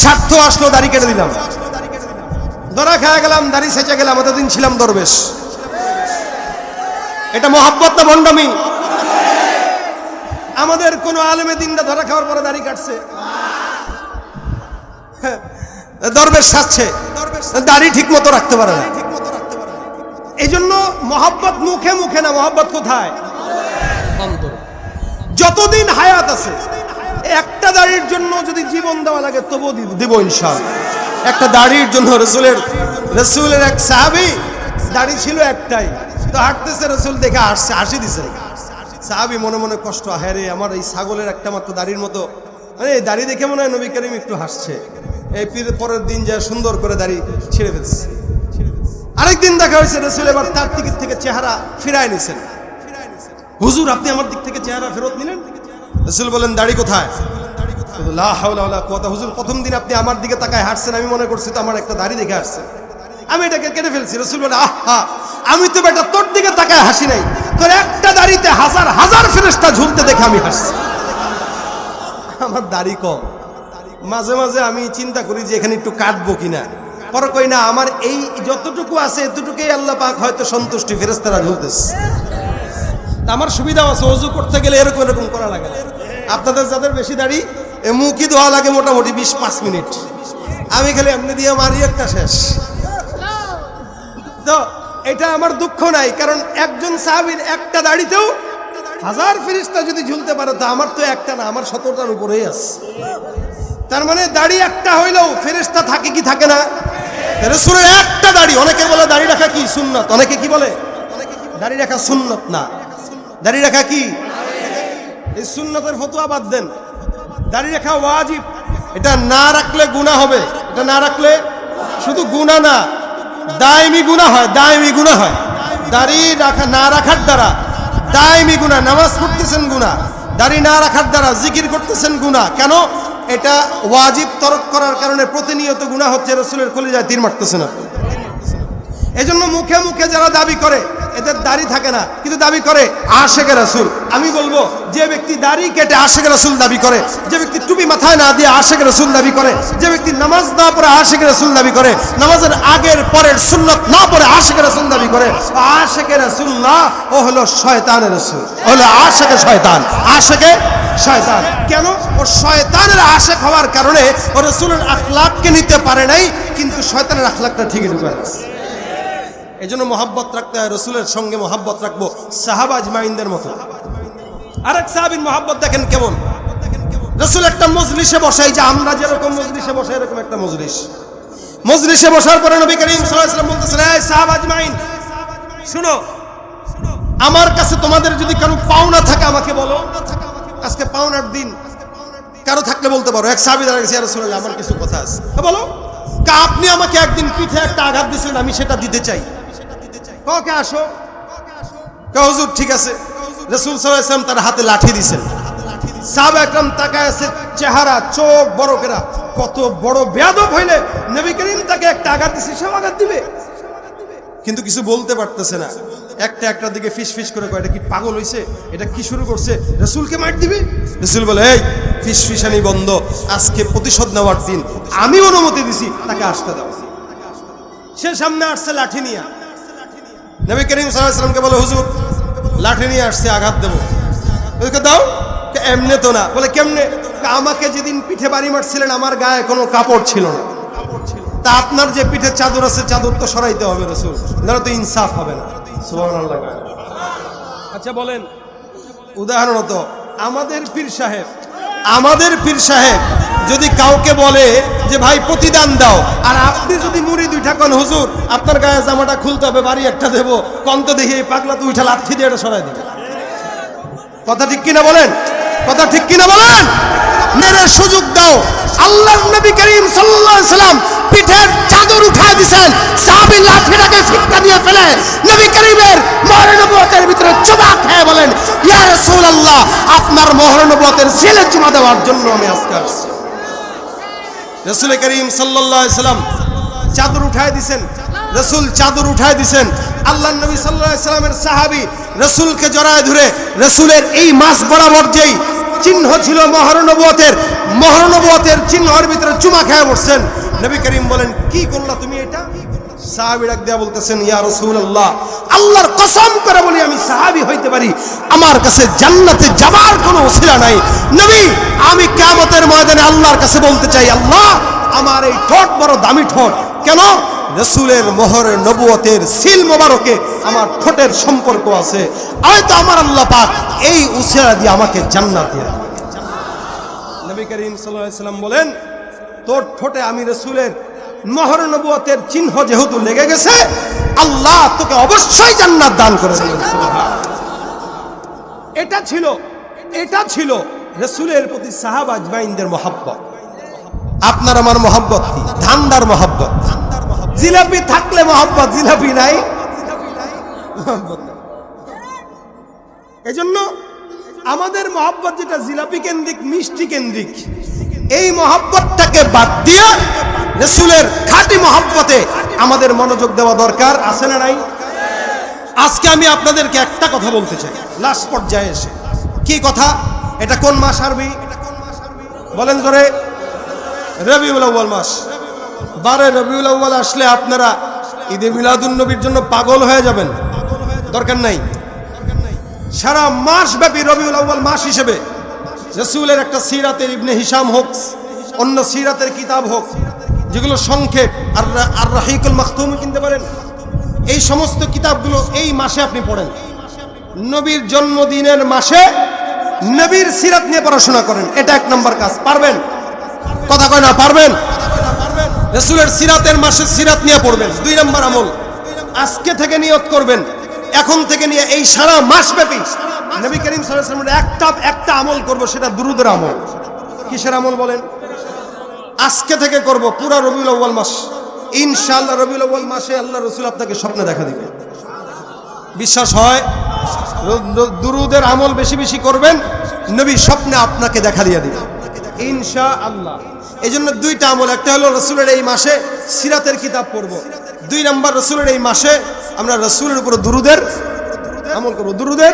A: স্বার্থ আসলো দাড়ি কেটে দিলাম, ধরা খাওয়া গেলাম, দাড়ি সেচে গেলাম, এতদিন ছিলাম দরবেশ। এটা মহব্বত না ভণ্ডামি? আমাদের কোন আলেমে দিনটা ধরা খাওয়ার পরে দাড়ি কাটছে, দরবেশ সাজছে, দাড়ি ঠিক মতো রাখতে পারে না। এই জন্য মহব্বত মুখে মুখে না, মহব্বত কোথায়? অন্তরে। যতদিন হায়াত আছে, একটা দাড়ির জন্য যদি জীবন দেওয়া লাগে তবু দিব ইনশাআল্লাহ। একটা দাড়ির জন্য রসুলের এক সাহাবী দাড়ি ছিল একটাই, তো হাঁটতেছে, রসুল দেখে হাসি দিছে। সাহাবী মনে মনে কষ্ট, হ্যাঁ রে, আমার এই ছাগলের একটা মাত্র দাড়ির মতো, মানে এই দাড়ি দেখে মনে হয় নবী করিম একটু হাসছে। এই পরের দিন যা সুন্দর করে দাড়ি ছিঁড়ে ফেলছে। আরেকদিন দেখা হয়েছে, রসুল এবার তার দিক থেকে চেহারা ফিরায় নিছেন। হুজুর, আপনি আমার দিক থেকে চেহারা ফেরত নিলেন? রসুল বলেন, দাড়ি কোথায়? লা হাওলা ওয়ালা কুওয়াতা। হুজুর, প্রথম দিন আপনি আমার দিকে তাকায় হাঁটছেন, আমি মনে করছি তো আমার একটা দাড়ি দেখে হাঁটছে, আমি এটাকে কেটে ফেলছি। রসুল বলে, আহা, আমি তো বেটা তোর দিকে তাকায় হাসি নাই, তোর একটা দাড়িতে হাজার হাজার ফেরেশতা ঝুলতে দেখে আমি হাসছি। আমার দাড়ি কম। মাঝে মাঝে আমি চিন্তা করি যে এখানে একটু কাটবো কিনা, পরে কই না, আমার এই যতটুকু আছে এতটুকুই আল্লাহ পাক হয়তো সন্তুষ্টি, ফেরেশতারা ঝুলতেছে, আমার সুবিধা আছে। ওযু করতে গেলে এরকম এরকম করা লাগে। আপনাদের যাদের বেশি দাড়ি, মুখই ধোয়া লাগে মোটামুটি 20-5 মিনিট, আমি খালি এমনি দিয়ে মারি একটা শেষ। তো এটা আমার দুঃখ নাই, কারণ একজন সাহাবীর একটা দাড়িতেও হাজার ফেরেশতা যদি ঝুলতে পারে, তো আমার তো একটা না, আমার 17টার উপরেই আছে। তার মানে দাড়ি একটা হইলেও ফেরেশতা থাকে কি থাকে না? রাসূলের একটা দাড়ি। অনেকে বলে দাড়ি রাখা কি সুন্নাত, অনেকে কি বলে দাড়ি রাখা সুন্নাত না, দাড়ি রাখা কি? এই সুন্নতের ফতোয়া বাদ দেন, দাড়ি রাখা ওয়াজিব। এটা না রাখলে গুনাহ হবে, এটা না রাখলে শুধু গুনাহ না, দায়মি গুনাহ হয়, দায়মি গুনাহ হয়। দাড়ি রাখা না রাখার দ্বারা দায়মি গুনাহ। নামাজ পড়তেছেন গুনাহ, দাড়ি না রাখার দ্বারা জিকির করতেছেন গুনাহ। কেন? এটা ওয়াজিব তরক করার কারণে প্রতিনিয়ত গুনাহ হচ্ছে, রাসূলের কলিজায় তীর মারতেছেন আপনি। এজন্য মুখে মুখে যারা দাবি করে এদের দাড়ি থাকে না, কিন্তু দাবি করে আশেকে রাসূল। আমি বলবো, যে ব্যক্তি দাড়ি কেটে আশেকে রাসূল দাবি করে, যে ব্যক্তি টুপি মাথায় না দিয়ে আশেকে রাসূল দাবি করে, যে ব্যক্তি নামাজ না পড়ে আশেকে রাসূল দাবি করে, নামাজের আগের পরের সুন্নাত না পড়ে আশেকে রাসূল দাবি করে, আশেকে রাসূল না, ও হলো শয়তানের রাসূল, ও হলো আশেকে শয়তান, আশেকে শয়তান। কেন? ও শয়তানের আশেক হওয়ার কারণে ও রাসূলের আখলাককে নিতে পারে নাই, কিন্তু শয়তানের আখলাকটা ঠিকই ঢুকে আছে। এই জন্য মহাব্বত রাখতে হয়, রসুলের সঙ্গে মহাব্বত রাখবো সাহাবা আজমাইনদের মতো। আরেক সাহাবীর মহাব্বত দেখেন কেমন। রসুল একটা মজলিসে বসাই, যে আমরা যেরকম মজলিসে বসে এরকম একটা মজলিসে বসার পরে নবী করিম সাল্লাল্লাহু আলাইহি ওয়াসাল্লাম বলতেছেন, এই সাহাবা আজমাইন শুনো, আমার কাছে তোমাদের যদি কারো পাওনা থাকে আমাকে বলো। আজকে পাওনার দিন, কারো থাকলে বলতে পারো। এক সাহাবী দাঁড়িয়ে গেছে, ইয়া রাসূলুল্লাহ, আমার কিছু কথা আছে। বলো। আপনি আমাকে একদিন পিঠে একটা আঘাত দিয়েছিলেন, আমি সেটা দিতে চাই। কে আসো? হুজুর ঠিক আছে। রাসূল সাল্লাল্লাহু আলাইহি ওয়াসাল্লাম তার হাতে লাঠি দিয়েছেন। সাহাবা একরাম তাকায় আছে, চেহারা চোখ বড় করে, কত বড় বেয়াদব হইলে নবী করিম তাকে একটা আঘাত দিছে, সে আঘাত দিবে, কিন্তু কিছু বলতে পারতেছে না। একটা দিকে ফিস ফিস করে কয়, এটা কি পাগল হইছে? এটা কি শুরু করছে? রাসূলকে মার দিবে? রাসূল বলে, এই ফিস ফিসানি বন্ধ, আজকে প্রতিশোধ নেওয়ার দিন, আমি অনুমতি দিছি, তাকে আসতে দাও। সে সামনে আসছে লাঠি নিয়ে, নবী করিম সাল্লাল্লাহু আলাইহি ওয়াসাল্লামকে বলে, হুজুর লাঠি নিয়ে আসছে, আঘাত দেবো। ওকে দাও। এমনে তো না। বলে কেমনে? আমাকে যেদিন পিঠে বাড়ি মারছিলেন আমার গায়ে কোনো কাপড় ছিল না, তা আপনার যে পিঠে চাদর আছে, চাদর তো সরাইতে হবে রাসূল, না তো ইনসাফ হবে না। সুবহানাল্লাহ। আচ্ছা বলেন, উদাহরণত আমাদের পীর সাহেব যদি কাউকে বলে যে ভাই প্রতিদান দাও, আর আপনি যদি মুড়ি দুইটা কোন, হুজুর আপনার গায়ে জামাটা খুলতে হবে, বাড়ি একটা দেবো, কন্ত দেখি এই পাগলা তো উঠা লাঠি দিয়ে এটা সরাই দেবে। কথা ঠিক কিনা বলেন? কথা ঠিক কিনা বলেন? মেরে সুযোগ দাও। আল্লাহর নবী করিম সাল্লাল্লাহু আলাইহি ওয়াসাল্লাম পিঠের চাদর উঠায় দিয়েছেন, সাহাবী লাঠিটাকে ফিক্কা দিয়ে ফেলে নবী করিমের মোহর নবুয়তের ভিতরে চুমা খেয়ে বলেন, ইয়া রাসূলুল্লাহ, আপনার মোহর নবুয়তের সিলে চুমা দেওয়ার জন্য আমি আজকে আসছি। রাসূল করিম সাল্লাল্লাহু আলাইহি সাল্লাম চাদর উঠায় দিয়েছেন, রাসূল চাদর উঠায় দিয়েছেন। আল্লাহর নবী সাল্লাল্লাহু আলাইহি সাল্লামের সাহাবী রাসূলকে জড়ায় ধরে রাসূলের এই মাস বরাবর যেই চিহ্ন ছিল মোহর নবুয়তের চিহ্নের ভিতরে চুমা খেয়ে বসছেন। নবী করিম বলেন, কি করলা তুমি এটা? সাহাবী ডাক দিয়া বলতেছেন, ইয়া রাসূলুল্লাহ, আল্লাহর কসম করে বলি আমি সাহাবী হইতে পারি, আমার কাছে জান্নাতে যাবার কোনো ওসিলা নাই। নবী, আমি কিয়ামতের ময়দানে আল্লাহর কাছে বলতে চাই, আল্লাহ, আমার এই ঠোঁট বড় দামি ঠোঁট, কেন? রাসূলের মোহর নবুয়তের সিল মোবারকে আমার ঠোঁটের সম্পর্ক আছে, হয়তো আমার আল্লাহ পাক এই উসিলা দিয়ে আমাকে জান্নাত দিয়ে। নবী করিম সাল্লাল্লাহু আলাইহি সাল্লাম বলেন, তোর ঠোঁটে আমি রাসূলের মোহর নবুয়তের চিহ্ন যেহেতু লেগে গেছে, আল্লাহ তোকে অবশ্যই জান্নাত দান করে দেবেন। এটা ছিল রাসূলের প্রতি সাহাবা আজমাইনদের মহব্বত। আপনার আমার মহব্বত কি? ধান্দার মহব্বত। জিলাপি থাকলে মহব্বত, জিলাপি নাই মহব্বত। এজন্য আমাদের মহব্বত যেটা জিলাপি কেন্দ্রিক, মিষ্টি কেন্দ্রিক, এই মহব্বতটাকে বাদ দিয়ে রাসূলের খাঁটি মহব্বতে আমাদের মনোযোগ দেওয়া দরকার, আছে না নাই? আজকে আমি আপনাদেরকে একটা কথা বলতে চাই লাস্ট পর্যায়ে এসে। কি কথা? এটা কোন মাস আরবি বলেন জোরে? রবিউল আউয়াল মাস। 12 রবিউল আউয়াল আসলে আপনারা ঈদে মিলাদুন নবীর জন্য পাগল হয়ে যাবেন, দরকার নাই। সারা মাস ব্যাপী রবিউল আউয়াল মাস হিসেবে রাসূলের একটা সিরাতের ইবনে হিশাম হোক, অন্য সিরাতের কিতাব হোক, যেগুলো সংক্ষেপ, আর রাহিকুল মাখতুম কিনতে পারেন, এই সমস্ত কিতাবগুলো এই মাসে আপনি পড়েন। নবীর জন্মদিনের মাসে নবীর সিরাত নিয়ে পড়াশোনা করেন, এটা 1 নম্বর কাজ। পারবেন? কথা কয় না, পারবেন? রাসূলের সিরাতের মাসে সিরাত নিয়ে পড়বেন। 2 নম্বর আমল, আজকে থেকে নিয়ত করবেন, এখন থেকে নিয়ে এই সারা মাস ব্যাপী নবী করিম সাল্লাল্লাহু আলাইহি ওয়াসাল্লামের একটা আমল করব, সেটা দুরূদের আমল। কিসের আমল বলেন? আজকে থেকে করব পুরা রবিউল আউয়াল মাস। ইনশাআল্লাহ রবিউল আউয়াল মাসে আল্লাহ রাসূল আপনাকে স্বপ্নে দেখা দিবে। বিশ্বাস হয়? দুরূদের আমল বেশি বেশি করবেন, নবী স্বপ্নে আপনাকে দেখা দিয়ে দিবে ইনশাআল্লাহ। এই জন্য 2টা আমল, একটা হলো রাসূলের এই মাসে সিরাতের কিতাব পড়ব, 2 নম্বর রাসূলের এই মাসে আমরা রাসূলের উপর দুরূদের আমল করব। দুরূদের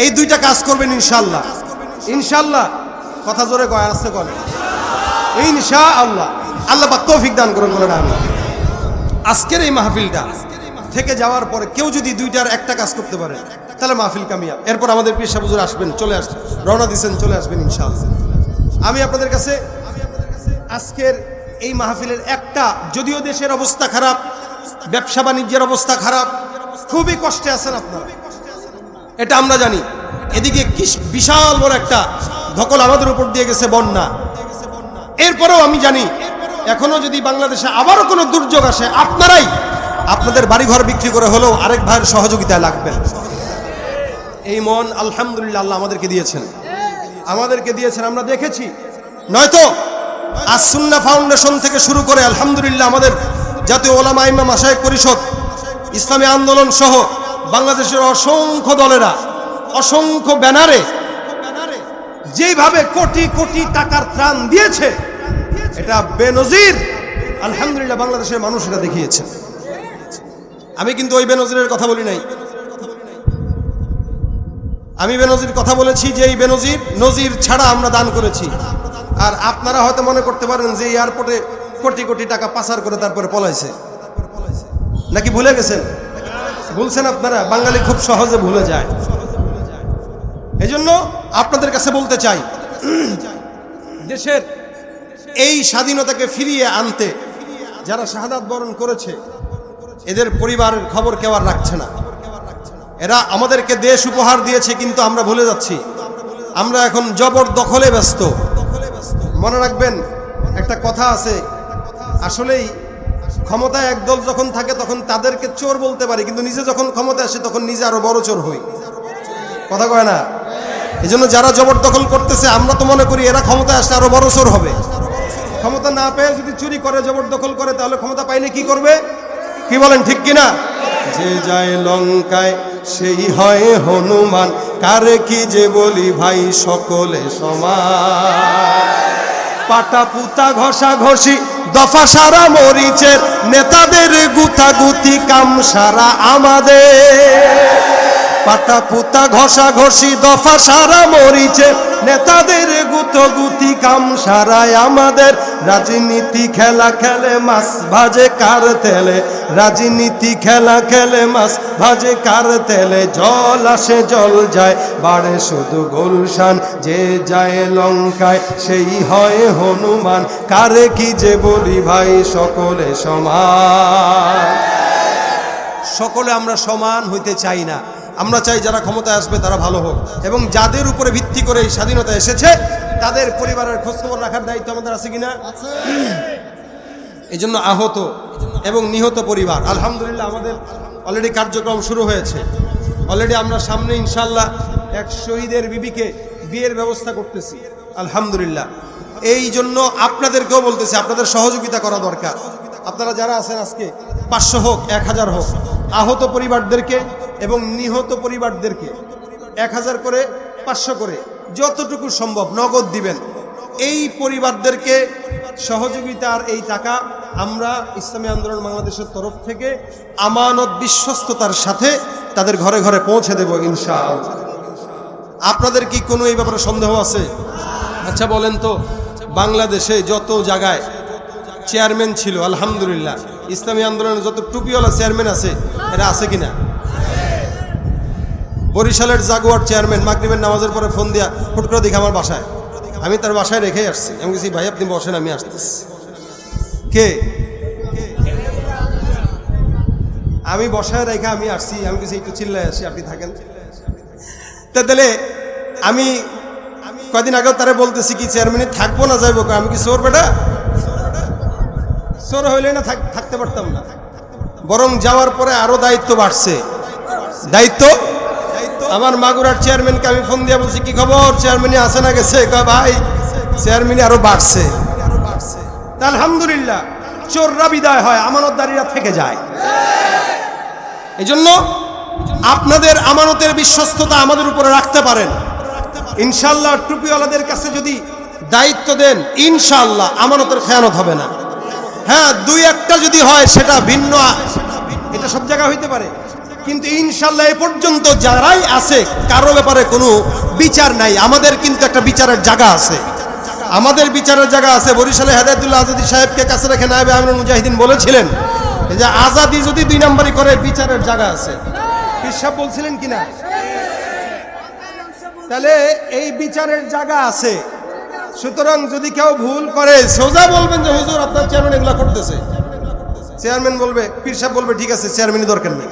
A: এই 2টা কাজ করবেন ইনশাআল্লাহ। ইনশাআল্লাহ কথা জোরে কয়, আসতে কয় ইনশাআল্লাহ। আল্লাহ পাক তৌফিক দান করুন বলেন আমিন। আজকের এই মাহফিলটা থেকে যাওয়ার পরে কেউ যদি 2টার একটা কাজ করতে পারে তাহলে মাহফিল কামিয়াব। এরপর আমাদের পীর সাহেব হুজুর আসবেন, চলে আসবেন, রওনা দিয়েছেন, চলে আসবেন ইনশাআল্লাহ। আমি আপনাদের কাছে আজকের এই মাহফিলের একটা, যদিও দেশের অবস্থা খারাপ, ব্যবসা বাণিজ্যের অবস্থা খারাপ, খুবই কষ্টে আছেন আপনারা, এটা আমরা জানি। এদিকে বিশাল বড় একটা ধকল আমাদের উপর দিয়ে গেছে, বন্যা। এরপরেও আমি জানি এখনো যদি বাংলাদেশে আবারও কোনো দুর্যোগ আসে, আপনারাই আপনাদের বাড়িঘর বিক্রি করে হলেও আরেক ভাইয়ের সহযোগিতায় লাগবেন। এই মন আলহামদুলিল্লাহ আল্লাহ আমাদেরকে দিয়েছেন, আমরা দেখেছি। নয়তো আজ সুন্নাহ ফাউন্ডেশন থেকে শুরু করে আলহামদুলিল্লাহ আমাদের জাতীয় ওলামা ইমাম মাশায়েখ পরিষদ, ইসলামী আন্দোলন সহ বাংলাদেশের অসংখ্য দলেরা অসংখ্য ব্যানারে যেভাবে কোটি কোটি টাকার ত্রাণ দিয়েছে, এটা বেনজির। আলহামদুলিল্লাহ বাংলাদেশের মানুষ এটা দেখিয়েছে। আমি কিন্তু ওই বেনজিরের কথা বলি নাই, আমি বেনজির কথা বলেছি যে এই বেনজির নজির ছাড়া আমরা দান করেছি। আর আপনারা হয়তো মনে করতে পারেন যে এয়ারপোর্টে কোটি কোটি টাকা পাচার করে তারপরে পলাইছে, নাকি ভুলে গেছেন? ভুলছেন আপনারা, বাঙালি খুব সহজে ভুলে যায়। এজন্য আপনাদের কাছে বলতে চাই, দেশের এই স্বাধীনতাকে ফিরিয়ে আনতে যারা শাহাদাত বরণ করেছে, এদের পরিবারের খবর কেউ আর রাখছে না। এরা আমাদেরকে দেশ উপহার দিয়েছে, কিন্তু আমরা ভুলে যাচ্ছি। আমরা এখন জবরদখলে ব্যস্ত। মনে রাখবেন, একটা কথা আছে, আসলেই ক্ষমতায় একদল যখন থাকে তখন তাদেরকে চোর বলতে পারি, কিন্তু নিজে যখন ক্ষমতা আসে তখন নিজে আরো বড় চোর হই। কথা কয় না? এই জন্য যারা জবরদখল করতেছে, আমরা তো মনে করি এরা ক্ষমতায় আসলে আরো বড় চোর হবে। ক্ষমতা না পেয়ে যদি চুরি করে জবরদখল করে তাহলে ক্ষমতা পাইলে কি করবে? কি বলেন, ঠিক কিনা? যে যায় লঙ্কায় সেই হয় হনুমান, কারে কি যে বলি ভাই সকলে সমান। পাটা পুতা ঘষা ঘষি দফা সারা মরিচের, নেতাদের গুতাগুতি কাম সারা আমাদের। পাটা পুতা ঘষা ঘষি দফা সারা মরিচে, নেতাদের গুতগুতি কাম সারায় আমাদের। রাজনীতি খেলা খেলে মাছ ভাজে কার তেলে, রাজনীতি খেলা খেলে মাছ ভাজে কার তেলে। জল আসে জল যায় বাড়ে শুধু গুলশান, যে যায় লঙ্কায় সেই হয় হনুমান, কারে কি যে বলি ভাই সকলে সমান। সকলে আমরা সমান হইতে চাই না, আমরা চাই যারা ক্ষমতায় আসবে তারা ভালো হোক, এবং যাদের উপরে ভিত্তি করে এই স্বাধীনতা এসেছে তাদের পরিবারের খোঁজখবর রাখার দায়িত্ব আমাদের আছে কিনা? এই জন্য আহত এবং নিহত পরিবার, আলহামদুলিল্লাহ আমাদের অলরেডি কার্যক্রম শুরু হয়েছে। অলরেডি আমরা সামনে ইনশাল্লাহ এক শহীদের বিবিকে বিয়ের ব্যবস্থা করতেছি, আলহামদুলিল্লাহ। এই জন্য আপনাদেরকেও বলতেছি, আপনাদের সহযোগিতা করা দরকার। আপনারা যারা আছেন আজকে 500 হোক 1000 হোক, আহত পরিবারদেরকে এবং নিহত পরিবারদেরকে 1000 করে 500 করে যতটুকু সম্ভব নগদ দিবেন। এই পরিবারদেরকে সহযোগিতার এই টাকা আমরা ইসলামী আন্দোলন বাংলাদেশের তরফ থেকে আমানত বিশ্বস্ততার সাথে তাদের ঘরে ঘরে পৌঁছে দেব ইনশাআল্লাহ। আপনাদের কি কোনো এই ব্যাপারে সন্দেহ আছে? আচ্ছা বলেন তো, বাংলাদেশে যত জায়গায় চেয়ারম্যান ছিল, আলহামদুলিল্লাহ ইসলামী আন্দোলনের যত টুপিওয়ালা চেয়ারম্যান আছে এরা আছে কিনা? বরিশালের জাগুয়ার চেয়ারম্যান মাগরিবের নামাজের পরে ফোন দিয়া হুট করে দেখে আমার বাসায়, আমি তার বাসায় রেখেই আসছি। আমি বলছি ভাই আপনি বসেন, আমি আসতেছি। কে? আমি বসায় রেখে আমি আসছি, আমি কিছু একটু চিল্লায় আসি, আপনি থাকেন। তাহলে আমি কয়দিন আগেও তারা বলতেছি কি চেয়ারম্যানে থাকবো না যাইবো, আমি কি চোর বেটা? চোর হইলে না থাকতে পারতাম না, বরং যাওয়ার পরে আরো দায়িত্ব বাড়ছে। দায়িত্ব আমার মাগুরার চেয়ারম্যানকে আমি ফোন দিয়ে বলছি কি খবর, চেয়ারম্যানই আসে না গেছে? ভাই চেয়ারম্যানই আরো বাড়ছে। আলহামদুলিল্লাহ চোররা বিদায় হয়, আমানতদারীরা থেকে যায়। এই জন্য আপনাদের আমানতের বিশ্বস্ততা আমাদের উপরে রাখতে পারেন ইনশাআল্লাহ। টুপিওয়ালাদের কাছে যদি দায়িত্ব দেন ইনশাআল্লাহ আমানতের খেয়ানত হবে না। হ্যাঁ, 2-1টা যদি হয় সেটা ভিন্ন, এটা সব জায়গায় হইতে পারে, কিন্তু ইনশাআল্লাহ এ পর্যন্ত যারাই আছে কারো ব্যাপারে কোনো বিচার নাই। আমাদের কিন্তু একটা বিচারের জায়গা আছে, আমাদের বিচারের জায়গা আছে। বরিশালে হেদায়েতুল্লাহ আজাদী সাহেবকে কাছে রেখে নায়েবে আমিনুল মুজাহিদিন বলেছিলেন যে আজাদি যদি 2 নম্বরই করে বিচারের জায়গা আছে। হিসাব বলছিলেন কিনা? তাহলে এই বিচারের জায়গা আছে। সুতরাং যদি কেউ ভুল করে সোজা বলবেন যে হুজুর আপনার চেয়ারম্যান এগুলা করতেছে। চেয়ারম্যান বলবে, পীর সাহেব বলবে ঠিক আছে চেয়ারম্যানই দরকার নেই।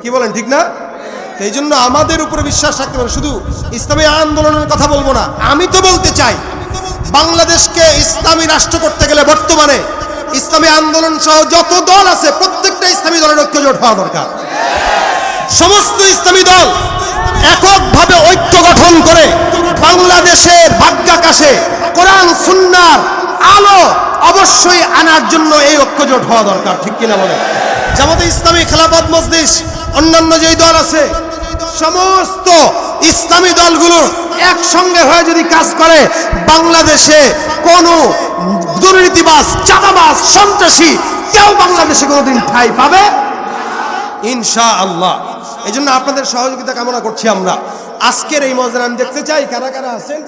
A: কি বলেন, ঠিক না? এই জন্য আমাদের উপরে বিশ্বাস রাখতে পারে। শুধু ইসলামী আন্দোলনের কথা বলবো না, আমি তো বলতে চাই বাংলাদেশকে ইসলামী রাষ্ট্র করতে গেলে বর্তমানে ইসলামী আন্দোলন সহ যত দল আছে প্রত্যেকটা ইসলামী দলের ঐক্যজোট হওয়া দরকার। সমস্ত ইসলামী দল এককভাবে ঐক্য গঠন করে বাংলাদেশের ভাগ্যাকাশে কোরআন সুন্নাহর আলো অবশ্যই আনার জন্য এই ঐক্যজোট হওয়া দরকার, ঠিক কিনা বলেন? জামাতে ইসলামী, খেলাফত মজলিস, অন্যান্য যেই দল আছে সমস্ত ইসলামী দলগুলো একসঙ্গে হয়ে যদি কাজ করে বাংলাদেশে কোনো দুর্নীতিবাজ, চাঁদাবাজ, সন্ত্রাসী কেউ বাংলাদেশে কোনোদিন ঠাঁই পাবে ইনশাআল্লাহ। এই জন্য আপনাদের সহযোগিতা কামনা করছি আমরা। আজকের এই মজা আমি দেখতে চাই কারা কারা আছেন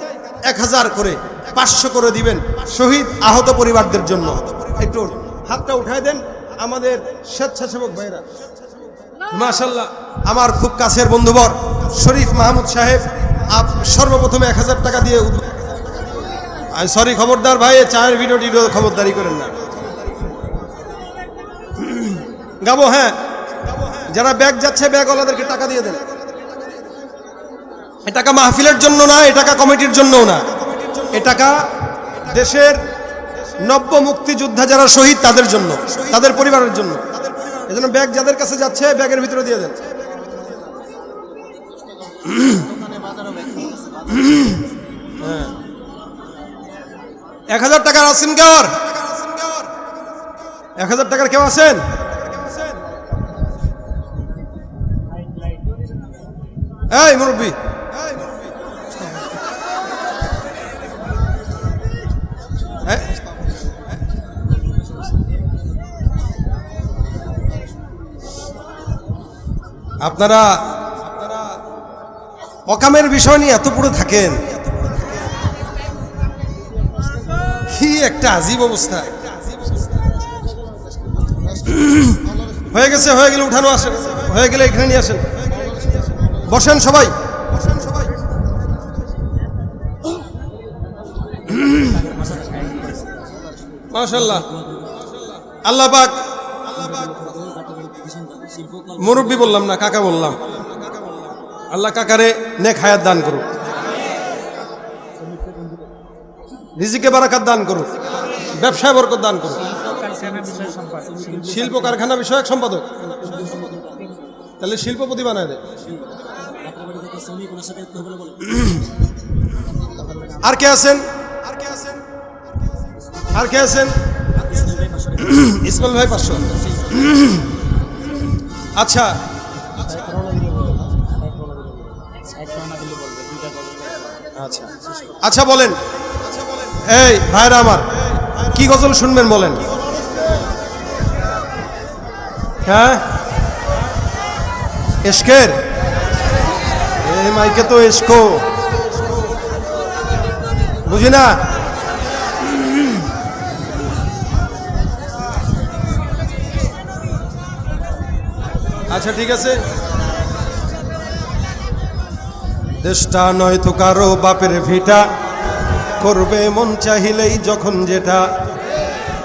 A: 1000 করে 500 করে দিবেন শহীদ আহত পরিবারদের জন্য। একটু হাতটা উঠায় দেন আমাদের স্বেচ্ছাসেবক ভাইরা। মাশাআল্লাহ, আমার খুব কাছের বন্ধুবর শরীফ মাহমুদ সাহেব সর্বপ্রথমে 1000 টাকা দিয়ে, সরি খবরদার ভাই, চায়ের ভিডিও খবরদারি করেন না, গাবো। হ্যাঁ, যারা ব্যাগ যাচ্ছে ব্যাগওয়ালাদেরকে টাকা দিয়ে দেন। এ টাকা মাহফিলের জন্য না, এ টাকা কমিটির জন্যও না, এ টাকা দেশের নব্য মুক্তিযোদ্ধা যারা শহীদ তাদের জন্য, তাদের পরিবারের জন্য। এজন্য ব্যাগ যাদের কাছে যাচ্ছে ব্যাগের ভিতরে দিয়ে দেন। 1000 টাকার আছেন কার? 1000 টাকার কেউ আছেন? এই মুরব্বী, আপনারা অকামের বিষয় নিয়ে এত পুরো থাকেন, কি একটা আজীব অবস্থা। হয়ে গেছে, হয়ে গেলে উঠানো আসেন, হয়ে গেলে এখানে নিয়ে আসেন, বসেন সবাই। মাশাআল্লাহ, আল্লাহ পাক, মুরব্বী বললাম না, কাকা বললাম, আল্লাহ কাকারে নেক হায়াত দান করুক, রিজিকে বারাকাত দান করুক, ব্যবসায় বরকত দান করুক। শিল্প কারখানা বিষয়ক সম্পাদক, তাহলে শিল্পপতি বানায় দেয়। আর কে আছেন? আর কে আছেন? ইসমাইল ভাই 500। আচ্ছা, আচ্ছা বলেন, এই ভাইরা আমার, কি গজল শুনবেন বলেন? হ্যাঁ, এশকের, এই মাইকে তো এশকো বুঝি না। আচ্ছা ঠিক আছে। দেশটা নয়তো কারো বাপের ভিটা, করবে মন চাহিলেই যখন যেটা।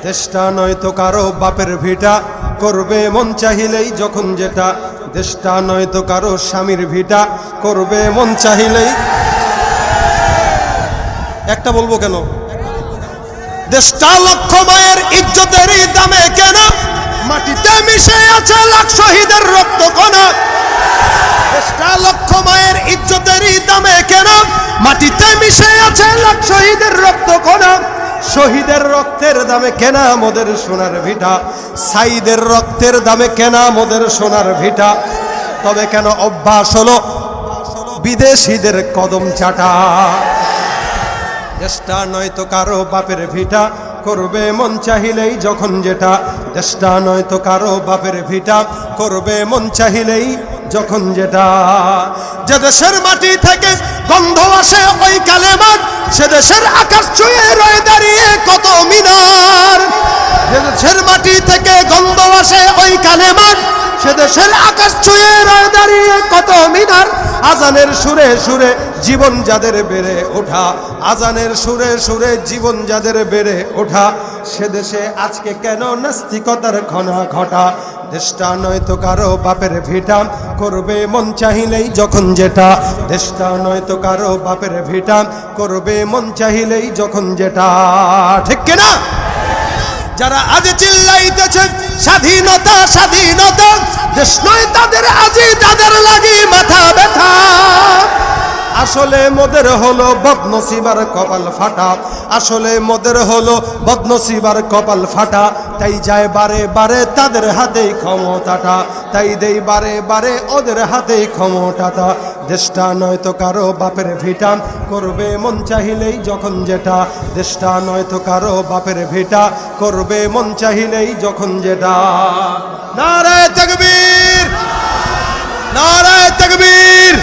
A: দেশটা নয়তো কারো বাপের ভিটা, করবে মন চাহিলেই যখন যেটা। দেশটা নয়তো কারো স্বামীর ভিটা, করবে মন চাহিলেই। একটা বলবো কেন? দেশটা লক্ষ মায়ের ইজ্জতেরই দামে কেন, মাটিতে মিশে আছে লাখ শহীদের রক্ত কণা। দেশটা লক্ষ মায়ের ইজ্জতেরই দামে কেন, মাটিতে মিশে আছে লাখ শহীদের রক্ত কণা। শহীদের রক্তের দামে কেনা মোদের সোনার ভিটা, সাইদের রক্তের দামে কেনা মোদের সোনার ভিটা। তবে কেন অভ্যাস হলো বিদেশিদের কদম চাটা। দেশটা নয়তো কারো বাপের ভিটা, করবে মন চাহিলেই যখন যেটা। দেশটা নয়তো কারো বাপের ভিটা, করবে মন চাহিলেই যখন যেটা। যে দেশের মাটি থেকে গন্ধ আসে ওই কালেমার, সে দেশের আকাশ ছুঁয়ে রয়ে দাঁড়িয়ে কত মিনার। যে দেশের মাটি থেকে গন্ধ আসে ওই কালেমার, সে দেশের আকাশ ছুঁয়ে রয়ে দাঁড়িয়ে কত মিনার। আজানের সুরে সুরে জীবন যাদের বেড়ে ওঠা, আজানের সুরে সুরে জীবন যাদের বেড়ে ওঠা, সে দেশে আজকে কেন নাস্তিকতার ঘনা ঘটা। দেশটা নয়তো কারো বাপের ভিটা, করবে মন চাহিলেই যখন যেটা। দেশটা নয়তো কারো বাপের ভিটা, করবে মন চাহিলেই যখন যেটা। ঠিক কিনা? যারা আজ চিল্লাইতেছে স্বাধীনতা স্বাধীনতা, দেশ নয় তাদের আজই তাদের লাগি মাথা ব্যথা। আসলে মোদের হলো বদনসিবার কপাল ফাটা, আসলে মোদের হলো বদনসিবার কপাল ফাটা। তাই যায় বারে বারে তাদের হাতেই ক্ষমতাটা, তাই দেই বারে বারে ওদের হাতেই ক্ষমতাটা। দেশটা নয়তো কারো বাপের ভিটা, করবে মন চাহিলেই যখন যেটা। দেশটা নয়তো কারো বাপের ভিটা, করবে মন চাহিলেই যখন যেটা। নারায়ে তাকবীর, নারায়ে তাকবীর।